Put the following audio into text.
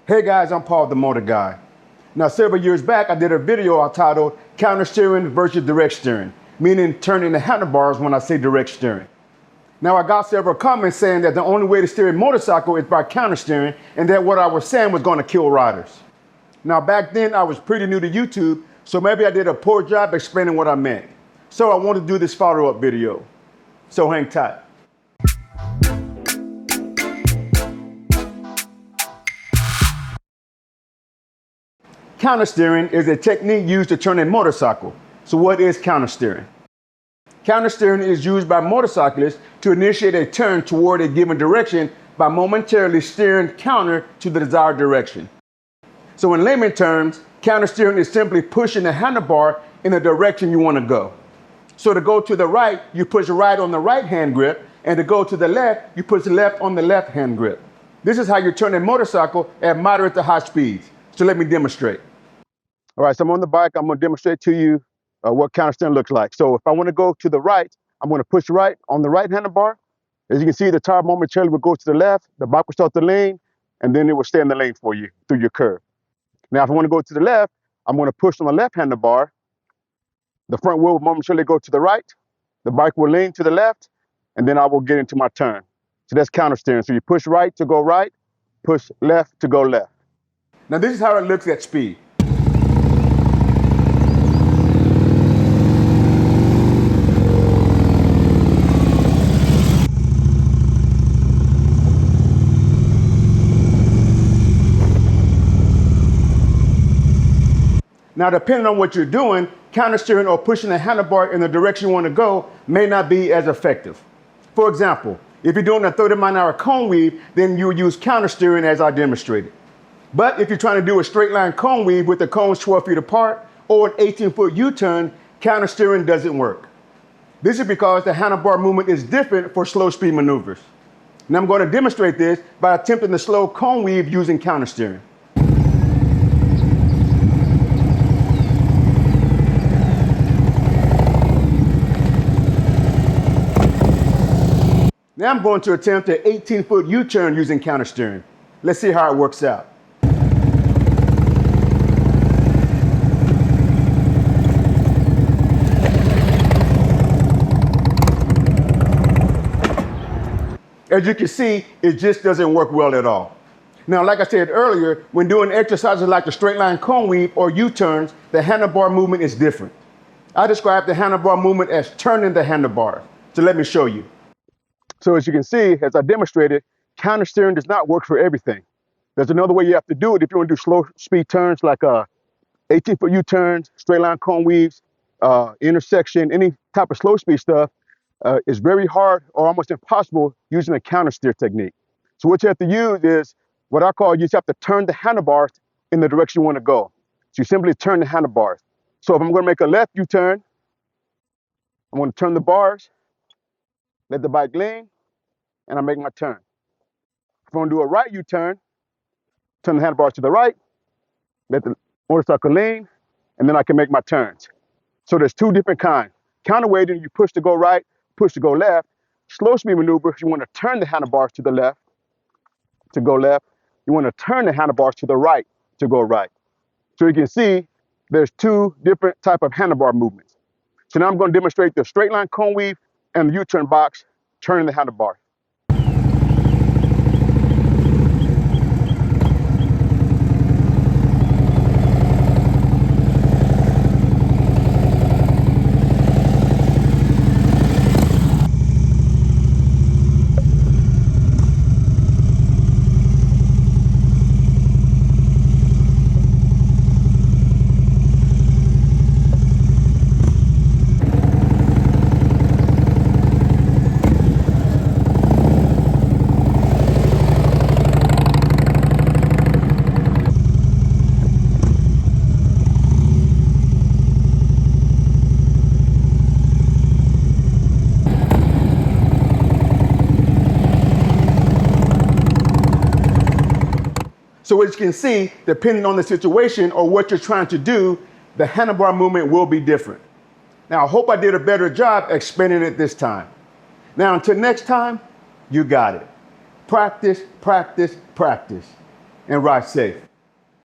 Hey guys, I'm Paul the Motor Guy. Now several years back I did a video I titled Countersteering versus Direct Steering, meaning turning the handlebars when I say direct steering. Now I got several comments saying that the only way to steer a motorcycle is by countersteering and that what I was saying was going to kill riders. Now back then I was pretty new to YouTube, so maybe I did a poor job explaining what I meant. So I wanted to do this follow-up video. So hang tight. Countersteering is a technique used to turn a motorcycle. So what is countersteering? Countersteering is used by motorcyclists to initiate a turn toward a given direction by momentarily steering counter to the desired direction. So in layman terms, countersteering is simply pushing the handlebar in the direction you want to go. So to go to the right, you push right on the right hand grip, and to go to the left, you push left on the left hand grip. This is how you turn a motorcycle at moderate to high speeds. So let me demonstrate. All right, so I'm on the bike. I'm going to demonstrate to you what countersteering looks like. So if I want to go to the right, I'm going to push right on the right handlebar. As you can see, the tire momentarily will go to the left, the bike will start the lane, and then it will stay in the lane for you through your curve. Now, if I want to go to the left, I'm going to push on the left handlebar. The front wheel will momentarily go to the right, the bike will lean to the left, and then I will get into my turn. So that's countersteering. So you push right to go right, push left to go left. Now this is how it looks at speed. Now, depending on what you're doing, countersteering or pushing the handlebar in the direction you want to go may not be as effective. For example, if you're doing a 30-mile-an-hour cone weave, then you would use countersteering as I demonstrated. But if you're trying to do a straight line cone weave with the cones 12 feet apart or an 18-foot U-turn, countersteering doesn't work. This is because the handlebar movement is different for slow speed maneuvers. Now I'm going to demonstrate this by attempting the slow cone weave using countersteering. Now I'm going to attempt an 18-foot U-turn using countersteering. Let's see how it works out. As you can see, it just doesn't work well at all. Now, like I said earlier, when doing exercises like the straight line cone weave or U-turns, the handlebar movement is different. I describe the handlebar movement as turning the handlebars. So let me show you. So as you can see, as I demonstrated, countersteering does not work for everything. There's another way you have to do it if you want to do slow speed turns like 18-foot U-turns, straight line cone weaves, intersection, any type of slow speed stuff. It's very hard or almost impossible using a countersteer technique. So what you have to use is what I call, you just have to turn the handlebars in the direction you want to go. So you simply turn the handlebars. So if I'm going to make a left U-turn, I'm going to turn the bars, let the bike lean, and I make my turn. If I want to do a right U-turn, turn the handlebars to the right, let the motorcycle lean, and then I can make my turns. So there's two different kinds. Counterweighting, you push to go right, push to go left. Slow speed maneuver, you want to turn the handlebars to the left to go left. You want to turn the handlebars to the right to go right. So you can see there's two different type of handlebar movements. So now I'm going to demonstrate the straight line cone weave and the U-turn box, turning the handlebars. So as you can see, depending on the situation or what you're trying to do, the handlebar movement will be different. Now, I hope I did a better job explaining it this time. Now, until next time, you got it. Practice, practice, practice. and ride safe.